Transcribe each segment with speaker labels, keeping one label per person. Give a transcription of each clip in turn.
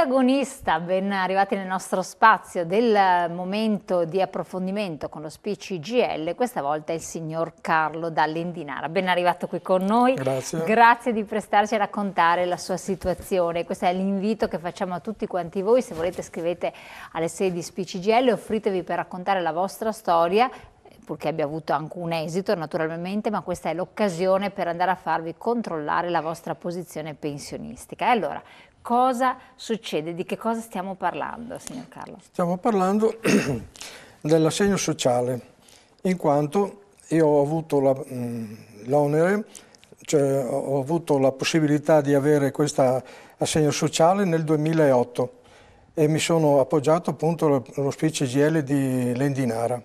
Speaker 1: protagonista, ben arrivati nel nostro spazio del momento di approfondimento con lo speech CGIL, questa volta è il signor Carlo da Lendinara. Ben arrivato qui con noi.
Speaker 2: Grazie.
Speaker 1: Grazie di prestarci a raccontare la sua situazione. Questo è l'invito che facciamo a tutti quanti voi. Se volete scrivete alle sedi speech CGIL, offritevi per raccontare la vostra storia, purché abbia avuto anche un esito naturalmente, ma questa è l'occasione per andare a farvi controllare la vostra posizione pensionistica. E allora, cosa succede? Di che cosa stiamo parlando, signor Carlo?
Speaker 2: Stiamo parlando dell'assegno sociale, in quanto io ho avuto l'onere, cioè ho avuto la possibilità di avere questo assegno sociale nel 2008 e mi sono appoggiato appunto allo speech CGIL di Lendinara.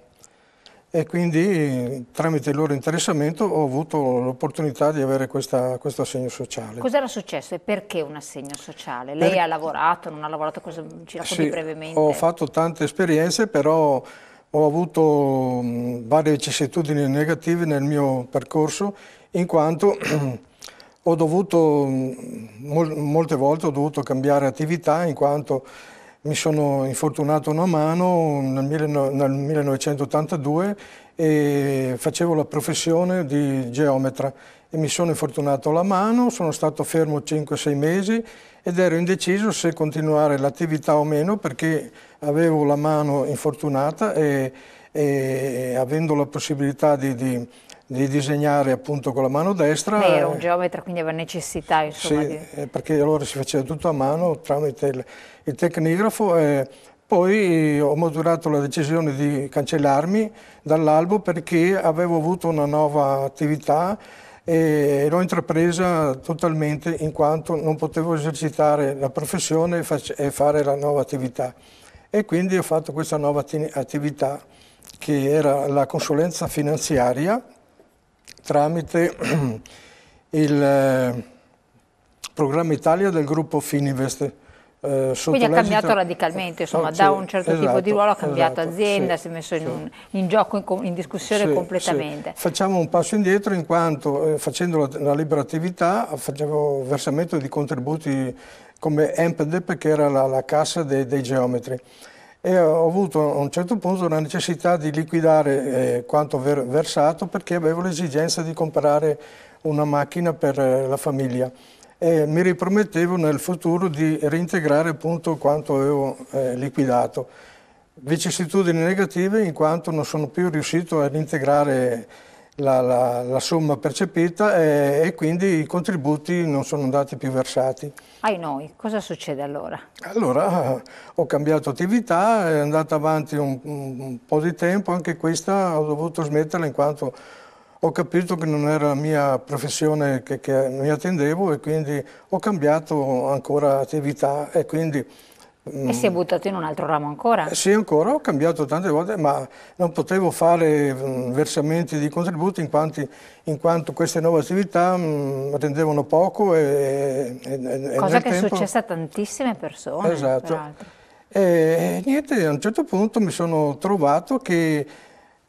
Speaker 2: E quindi tramite il loro interessamento ho avuto l'opportunità di avere questo assegno sociale.
Speaker 1: Cos'era successo e perché un assegno sociale? Lei ha lavorato, non ha lavorato? Cosa ci racconti brevemente?
Speaker 2: Ho fatto tante esperienze, però ho avuto varie vicissitudini negative nel mio percorso, in quanto ho dovuto, molte volte ho dovuto cambiare attività, in quanto mi sono infortunato una mano nel 1982 e facevo la professione di geometra e mi sono infortunato la mano, sono stato fermo 5-6 mesi ed ero indeciso se continuare l'attività o meno perché avevo la mano infortunata e avendo la possibilità di disegnare appunto con la mano destra.
Speaker 1: Lei era un geometra, quindi aveva necessità, insomma.
Speaker 2: Sì, perché allora si faceva tutto a mano tramite il tecnigrafo e poi ho maturato la decisione di cancellarmi dall'albo perché avevo avuto una nuova attività e l'ho intrapresa totalmente in quanto non potevo esercitare la professione e fare la nuova attività. E quindi ho fatto questa nuova attività che era la consulenza finanziaria tramite il programma Italia del gruppo Fininvest.
Speaker 1: Quindi ha cambiato radicalmente, insomma, da un certo tipo di ruolo ha cambiato azienda, si è messo in gioco, in discussione completamente.
Speaker 2: Sì. Facciamo un passo indietro in quanto facendo la libera attività facevo versamento di contributi come EMPDEP, che era la cassa dei geometri. E ho avuto a un certo punto la necessità di liquidare quanto versato perché avevo l'esigenza di comprare una macchina per la famiglia e mi ripromettevo nel futuro di reintegrare appunto quanto avevo liquidato. Vicissitudini negative in quanto non sono più riuscito a reintegrare la somma percepita e quindi i contributi non sono andati più versati.
Speaker 1: Noi, cosa succede allora?
Speaker 2: Allora ho cambiato attività, è andata avanti un po' di tempo, anche questa ho dovuto smetterla in quanto ho capito che non era la mia professione che mi attendevo e quindi ho cambiato ancora attività e quindi...
Speaker 1: E si è buttato in un altro ramo ancora?
Speaker 2: Sì, ancora, ho cambiato tante volte, ma non potevo fare versamenti di contributi in quanto queste nuove attività rendevano poco.
Speaker 1: Cosa che è successa a tantissime persone,
Speaker 2: esatto.
Speaker 1: Peraltro.
Speaker 2: E niente, a un certo punto mi sono trovato che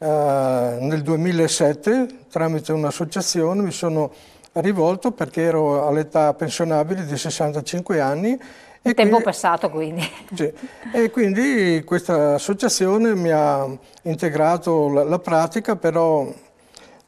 Speaker 2: nel 2007, tramite un'associazione, mi sono rivolto perché ero all'età pensionabile di 65 anni.
Speaker 1: Il tempo passato quindi.
Speaker 2: Sì. E quindi questa associazione mi ha integrato la pratica, però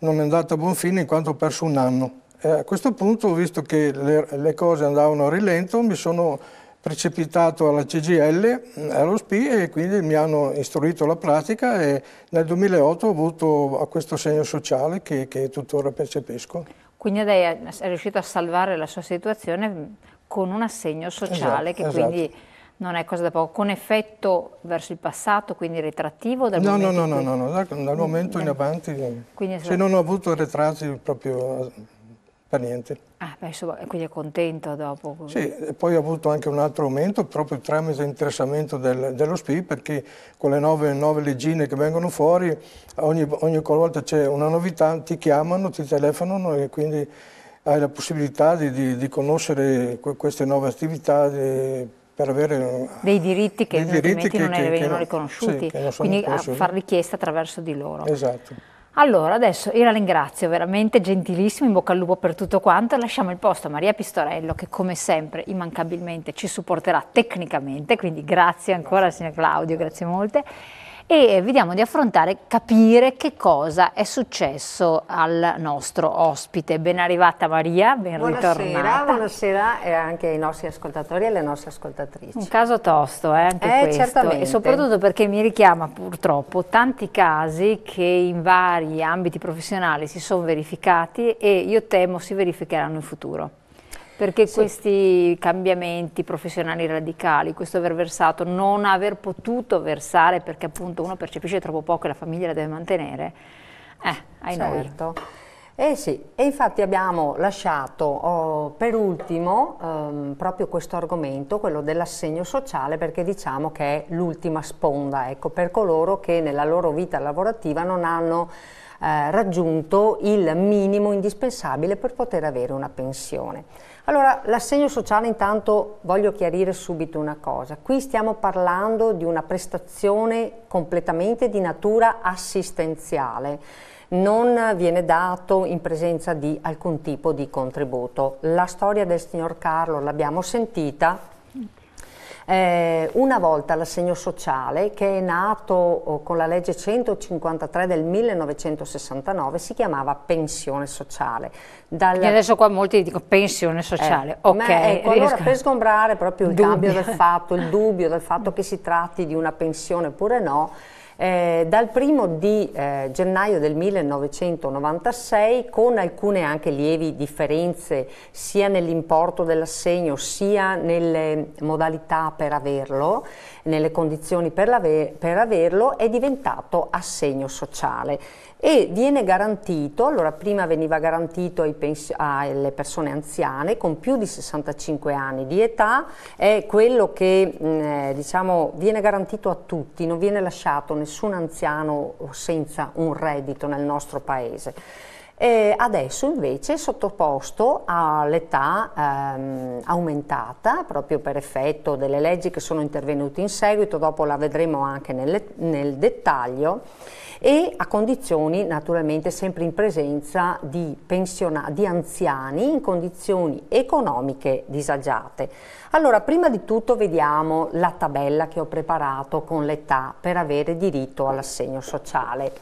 Speaker 2: non è andata a buon fine in quanto ho perso un anno. A questo punto, visto che le cose andavano a rilento, mi sono precipitato alla CGIL, allo SPI e quindi mi hanno istruito la pratica e nel 2008 ho avuto questo assegno sociale che tuttora percepisco.
Speaker 1: Quindi lei è riuscito a salvare la sua situazione con un assegno sociale che quindi non è cosa da poco, con effetto verso il passato, quindi retrattivo? Dal
Speaker 2: No,
Speaker 1: momento
Speaker 2: dal momento in avanti, se non ho avuto retratti proprio per niente.
Speaker 1: Insomma, quindi è contento dopo?
Speaker 2: Sì, e poi ho avuto anche un altro aumento proprio tramite interessamento dello SPI perché con le nuove leggine che vengono fuori, ogni volta c'è una novità, ti chiamano, ti telefonano e quindi hai la possibilità di conoscere queste nuove attività per avere
Speaker 1: dei diritti che altrimenti non vengono riconosciuti,
Speaker 2: sì,
Speaker 1: quindi a far richiesta attraverso di loro.
Speaker 2: Esatto.
Speaker 1: Allora, adesso io la ringrazio, veramente gentilissimo, in bocca al lupo per tutto quanto. Lasciamo il posto a Maria Pistorello che come sempre immancabilmente ci supporterà tecnicamente, quindi grazie ancora signor Claudio, grazie molte. E vediamo di affrontare, capire che cosa è successo al nostro ospite. Ben arrivata Maria, ben ritornata.
Speaker 3: Buonasera e anche ai nostri ascoltatori e alle nostre ascoltatrici.
Speaker 1: Un caso tosto, anche questo,
Speaker 3: certamente.
Speaker 1: E soprattutto perché mi richiama purtroppo tanti casi che in vari ambiti professionali si sono verificati e io temo si verificheranno in futuro. Perché questi cambiamenti professionali radicali, questo aver versato, non aver potuto versare perché appunto uno percepisce troppo poco e la famiglia la deve mantenere, ai
Speaker 3: certo. Sì, e infatti abbiamo lasciato per ultimo proprio questo argomento, quello dell'assegno sociale, perché diciamo che è l'ultima sponda, ecco, per coloro che nella loro vita lavorativa non hanno raggiunto il minimo indispensabile per poter avere una pensione. Allora, l'assegno sociale, intanto voglio chiarire subito una cosa. Qui stiamo parlando di una prestazione completamente di natura assistenziale. Non viene dato in presenza di alcun tipo di contributo. La storia del signor Carlo l'abbiamo sentita. Una volta l'assegno sociale, che è nato con la legge 153 del 1969, si chiamava pensione sociale.
Speaker 1: E adesso qua molti dicono pensione sociale, ok.
Speaker 3: Ecco, allora per sgombrare proprio il dubbio del fatto che si tratti di una pensione oppure no, dal 1° gennaio del 1996, con alcune anche lievi differenze sia nell'importo dell'assegno sia nelle modalità per averlo, nelle condizioni per averlo, è diventato assegno sociale e viene garantito. Allora, prima veniva garantito alle persone anziane con più di 65 anni di età, è quello che diciamo viene garantito a tutti, non viene lasciato nessun anziano senza un reddito nel nostro paese. E adesso invece è sottoposto all'età aumentata proprio per effetto delle leggi che sono intervenute in seguito, dopo la vedremo anche nel dettaglio, e a condizioni naturalmente sempre in presenza di anziani in condizioni economiche disagiate. Allora, prima di tutto vediamo la tabella che ho preparato con l'età per avere diritto all'assegno sociale.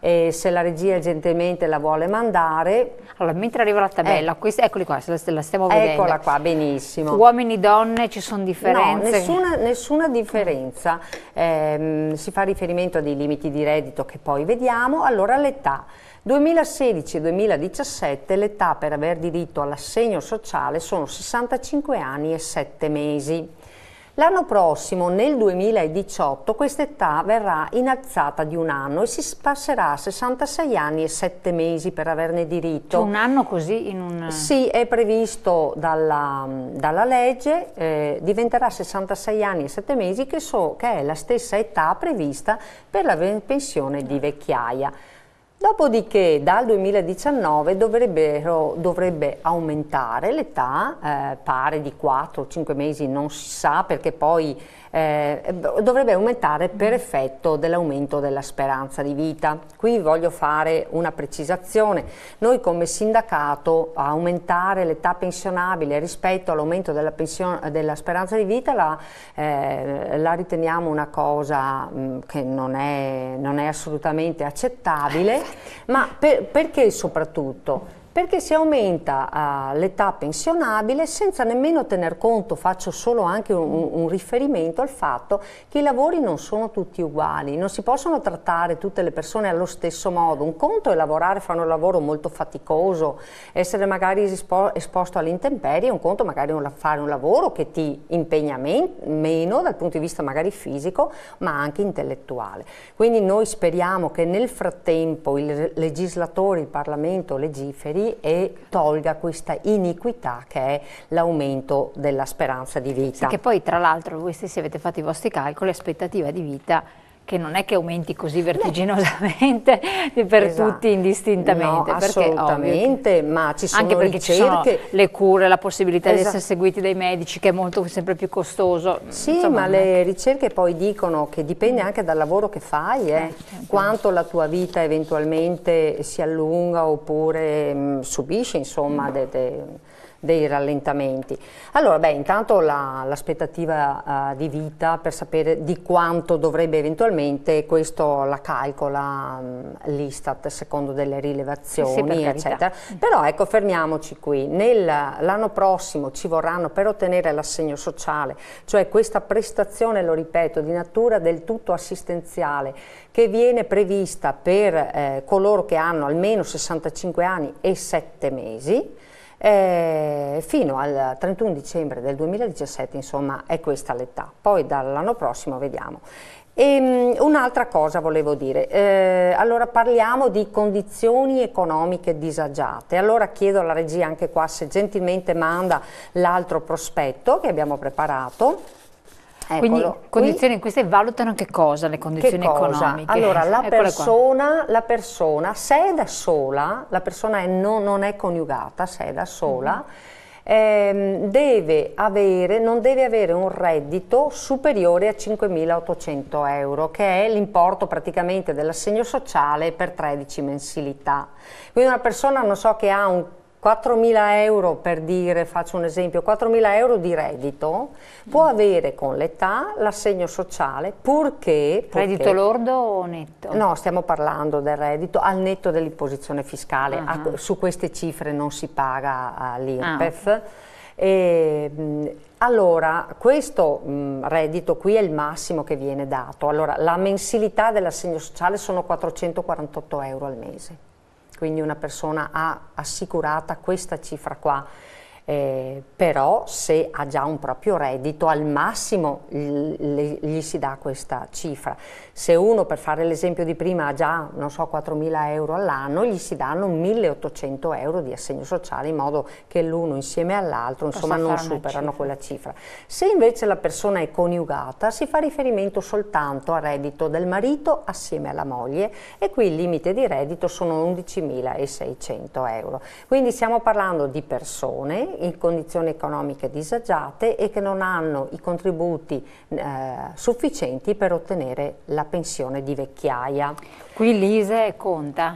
Speaker 3: Se la regia gentilmente la vuole mandare.
Speaker 1: Allora, mentre arriva la tabella, eccoli qua, la stiamo vedendo.
Speaker 3: Eccola qua, benissimo.
Speaker 1: Uomini, donne, ci sono differenze?
Speaker 3: No, nessuna differenza. Si fa riferimento a dei limiti di reddito che poi vediamo. Allora, l'età. 2016 e 2017 l'età per aver diritto all'assegno sociale sono 65 anni e 7 mesi. L'anno prossimo, nel 2018, questa età verrà innalzata di un anno e si passerà a 66 anni e 7 mesi per averne diritto.
Speaker 1: Cioè un anno così in un...
Speaker 3: Sì, è previsto dalla legge, diventerà 66 anni e 7 mesi che è la stessa età prevista per la pensione di vecchiaia. Dopodiché dal 2019 dovrebbe aumentare l'età, pare di 4 o 5 mesi, non si sa, perché poi dovrebbe aumentare per effetto dell'aumento della speranza di vita. Qui voglio fare una precisazione. Noi come sindacato aumentare l'età pensionabile rispetto all'aumento della speranza di vita la riteniamo una cosa che non è assolutamente accettabile. Ma perché soprattutto? Perché si aumenta l'età pensionabile senza nemmeno tener conto, faccio solo anche un riferimento al fatto che i lavori non sono tutti uguali, non si possono trattare tutte le persone allo stesso modo. Un conto è fare un lavoro molto faticoso, essere magari esposto alle intemperie, un conto magari fare un lavoro che ti impegna meno dal punto di vista magari fisico, ma anche intellettuale. Quindi noi speriamo che nel frattempo il legislatore, il Parlamento legiferi e tolga questa iniquità che è l'aumento della speranza di vita.
Speaker 1: Sì, che poi tra l'altro voi stessi avete fatto i vostri calcoli, l'aspettativa di vita che non è che aumenti così vertiginosamente per tutti indistintamente.
Speaker 3: No, assolutamente, ma ci sono
Speaker 1: anche perché
Speaker 3: ricerche...
Speaker 1: ci sono le cure, la possibilità di essere seguiti dai medici, che è sempre più costoso.
Speaker 3: Sì, insomma, ma le ricerche poi dicono che dipende anche dal lavoro che fai, quanto la tua vita eventualmente si allunga oppure subisce, insomma, dei rallentamenti. Allora, intanto l'aspettativa di vita, per sapere di quanto dovrebbe eventualmente, questo la calcola l'Istat secondo delle rilevazioni, eccetera. Però ecco, fermiamoci qui. L'anno prossimo ci vorranno, per ottenere l'assegno sociale, cioè questa prestazione, lo ripeto, di natura del tutto assistenziale, che viene prevista per coloro che hanno almeno 65 anni e 7 mesi, fino al 31 dicembre del 2017, insomma, è questa l'età. Poi dall'anno prossimo vediamo. Un'altra cosa volevo dire, allora parliamo di condizioni economiche disagiate. Allora chiedo alla regia anche qua se gentilmente manda l'altro prospetto che abbiamo preparato.
Speaker 1: Quindi condizioni, queste valutano che cosa, le condizioni economiche?
Speaker 3: Allora la persona, se è da sola, la persona non è coniugata, se è da sola, non deve avere un reddito superiore a 5.800 euro, che è l'importo praticamente dell'assegno sociale per 13 mensilità. Quindi una persona, non so, che ha un 4.000 euro, per dire, faccio un esempio, 4.000 euro di reddito, può avere con l'età l'assegno sociale, purché...
Speaker 1: Reddito lordo o netto?
Speaker 3: No, stiamo parlando del reddito al netto dell'imposizione fiscale. Su queste cifre non si paga l'IRPEF. Allora, questo reddito qui è il massimo che viene dato. Allora, la mensilità dell'assegno sociale sono 448 euro al mese. Quindi una persona ha assicurata questa cifra qua, però se ha già un proprio reddito al massimo gli si dà questa cifra. Se uno, per fare l'esempio di prima, ha già, non so, 4.000 euro all'anno, gli si danno 1.800 euro di assegno sociale, in modo che l'uno insieme all'altro, insomma, non superano quella cifra. Se invece la persona è coniugata, si fa riferimento soltanto al reddito del marito assieme alla moglie, e qui il limite di reddito sono 11.600 euro. Quindi stiamo parlando di persone in condizioni economiche disagiate e che non hanno i contributi sufficienti per ottenere la pensione di vecchiaia.
Speaker 1: Qui l'ISEE conta?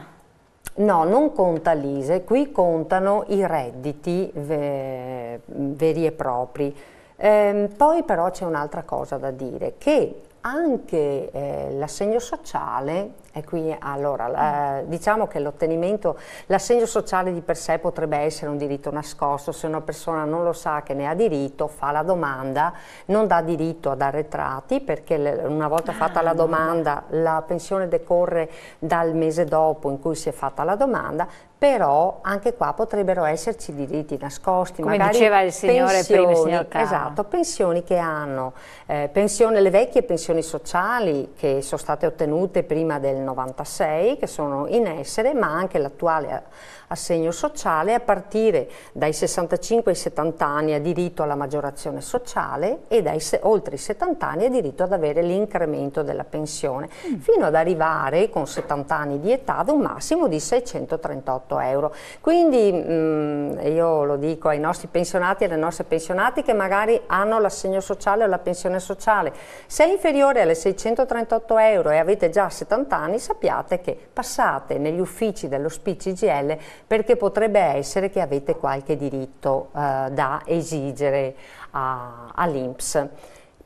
Speaker 3: No, non conta l'ISEE, qui contano i redditi veri e propri. Poi però c'è un'altra cosa da dire, che anche l'assegno sociale, e qui allora diciamo che l'assegno sociale di per sé potrebbe essere un diritto nascosto. Se una persona non lo sa che ne ha diritto, fa la domanda, non dà diritto ad arretrati, perché una volta fatta la domanda la pensione decorre dal mese dopo in cui si è fatta la domanda. Però anche qua potrebbero esserci diritti nascosti,
Speaker 1: come
Speaker 3: magari
Speaker 1: diceva il signore prima, il signor Carlo.
Speaker 3: Esatto, pensioni che hanno, le vecchie pensioni sociali che sono state ottenute prima del 96, che sono in essere, ma anche l'attuale assegno sociale. A partire dai 65 ai 70 anni ha diritto alla maggiorazione sociale, e oltre i 70 anni ha diritto ad avere l'incremento della pensione, fino ad arrivare con 70 anni di età ad un massimo di 638 euro. Quindi io lo dico ai nostri pensionati e alle nostre pensionate che magari hanno l'assegno sociale o la pensione sociale, se è inferiore alle 638 euro e avete già 70 anni, sappiate che passate negli uffici dello SPI-CGIL, perché potrebbe essere che avete qualche diritto da esigere all'INPS.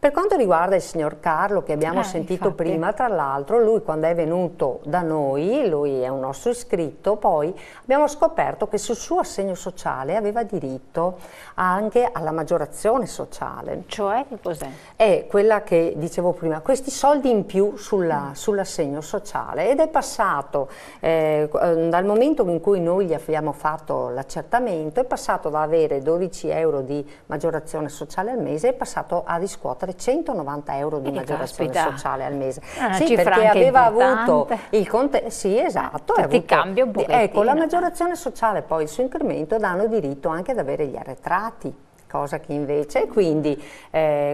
Speaker 3: Per quanto riguarda il signor Carlo, che abbiamo sentito prima, tra l'altro, lui quando è venuto da noi, lui è un nostro iscritto, poi abbiamo scoperto che sul suo assegno sociale aveva diritto anche alla maggiorazione sociale.
Speaker 1: Cioè, che cos'è?
Speaker 3: È quella che dicevo prima, questi soldi in più sull'assegno sociale, ed è passato, dal momento in cui noi gli abbiamo fatto l'accertamento, è passato da avere 12 euro di maggiorazione sociale al mese, è passato a riscuotere 190 euro di maggiorazione sociale al mese. Sì, perché aveva avuto il sì, esatto,
Speaker 1: ti cambia un pochettino.
Speaker 3: Ecco, la maggiorazione sociale, poi il suo incremento, danno diritto anche ad avere gli arretrati. cosa che invece, quindi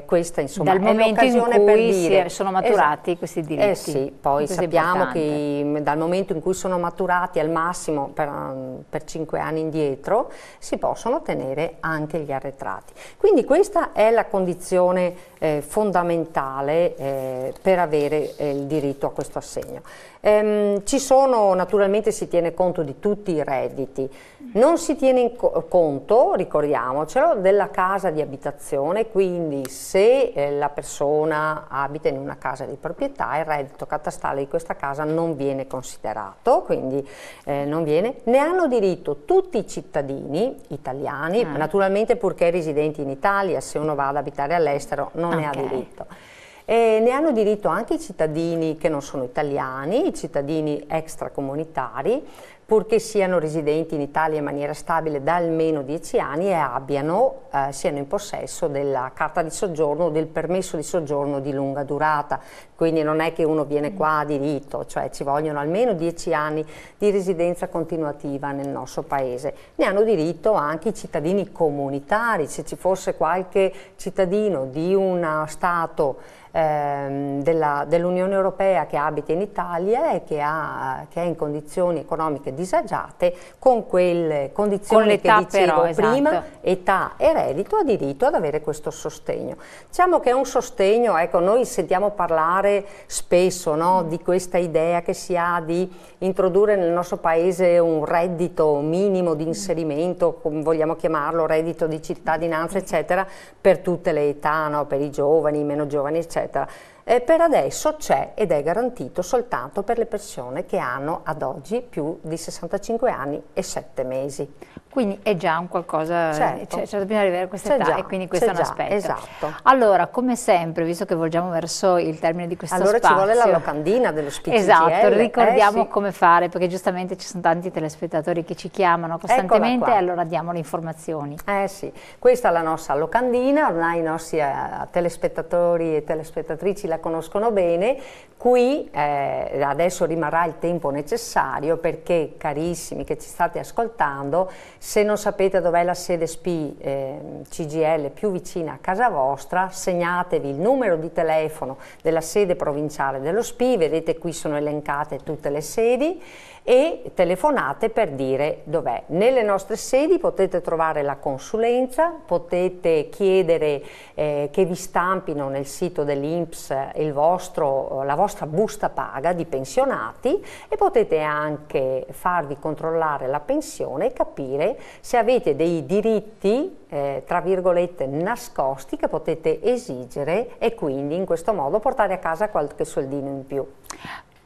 Speaker 3: questa insomma
Speaker 1: dal
Speaker 3: è
Speaker 1: momento in
Speaker 3: l'occasione per
Speaker 1: cui
Speaker 3: dire,
Speaker 1: sono maturati questi diritti.
Speaker 3: sì, poi sappiamo che dal momento in cui sono maturati al massimo per 5 anni indietro si possono ottenere anche gli arretrati. Quindi questa è la condizione fondamentale per avere il diritto a questo assegno. Ci sono, naturalmente si tiene conto di tutti i redditi, non si tiene conto, ricordiamocelo, della casa di abitazione, quindi se la persona abita in una casa di proprietà il reddito catastale di questa casa non viene considerato, quindi non viene. Ne hanno diritto tutti i cittadini italiani, naturalmente purché residenti in Italia, se uno va ad abitare all'estero non ne ha diritto. Ne hanno diritto anche i cittadini che non sono italiani, i cittadini extracomunitari, purché siano residenti in Italia in maniera stabile da almeno 10 anni e siano in possesso della carta di soggiorno o del permesso di soggiorno di lunga durata. Quindi non è che uno viene qua a diritto, cioè ci vogliono almeno 10 anni di residenza continuativa nel nostro paese. Ne hanno diritto anche i cittadini comunitari, se ci fosse qualche cittadino di uno Stato dell'Unione Europea che abita in Italia e che è in condizioni economiche disagiate, con quelle condizioni che dicevo prima, età e reddito, ha diritto ad avere questo sostegno. Diciamo che è un sostegno, ecco, noi sentiamo parlare spesso, no, di questa idea che si ha di introdurre nel nostro paese un reddito minimo di inserimento, come vogliamo chiamarlo, reddito di cittadinanza, eccetera, per tutte le età, no, per i giovani, i meno giovani, eccetera. Per adesso c'è ed è garantito soltanto per le persone che hanno ad oggi più di 65 anni e 7 mesi.
Speaker 1: Quindi è già un qualcosa,
Speaker 3: certo.
Speaker 1: C'è bisogno di avere questa età e quindi questo è un aspetto.
Speaker 3: Esatto.
Speaker 1: Allora, come sempre, visto che volgiamo verso il termine di questo spazio...
Speaker 3: Allora ci vuole la locandina dello SPCGL.
Speaker 1: Esatto, ricordiamo
Speaker 3: sì.
Speaker 1: come fare, perché giustamente ci sono tanti telespettatori che ci chiamano costantemente e allora diamo le informazioni.
Speaker 3: Sì, questa è la nostra locandina, ormai i nostri telespettatori e telespettatrici la conoscono bene. Qui adesso rimarrà il tempo necessario perché, carissimi che ci state ascoltando, se non sapete dov'è la sede CGIL più vicina a casa vostra, segnatevi il numero di telefono della sede provinciale dello SPI, vedete qui sono elencate tutte le sedi, e telefonate per dire dov'è. Nelle nostre sedi potete trovare la consulenza, potete chiedere che vi stampino nel sito dell'INPS la vostra busta paga di pensionati e potete anche farvi controllare la pensione e capire se avete dei diritti tra virgolette nascosti che potete esigere e quindi in questo modo portare a casa qualche soldino in più.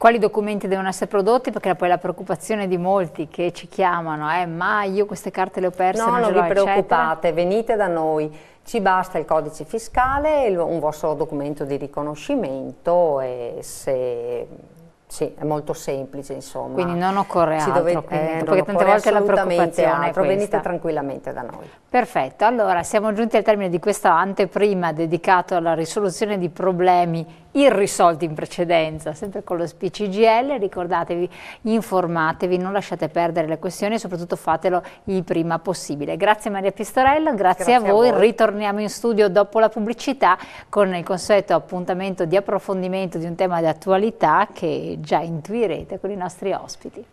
Speaker 1: Quali documenti devono essere prodotti? Perché poi la preoccupazione di molti che ci chiamano è ma io queste carte le ho perse,
Speaker 3: no, non vi preoccupate,
Speaker 1: eccetera.
Speaker 3: venite da noi, ci basta il codice fiscale, un vostro documento di riconoscimento e sì, è molto semplice, insomma.
Speaker 1: Quindi non occorre altro, perché tante volte la preoccupazione è questa.
Speaker 3: Venite tranquillamente da noi.
Speaker 1: Perfetto, allora siamo giunti al termine di questa anteprima dedicato alla risoluzione di problemi irrisolti in precedenza, sempre con lo SPCGL. Ricordatevi, informatevi, non lasciate perdere le questioni e soprattutto fatelo il prima possibile. Grazie Maria Pistorella, grazie a voi. Ritorniamo in studio dopo la pubblicità con il consueto appuntamento di approfondimento di un tema di attualità che già intuirete con i nostri ospiti.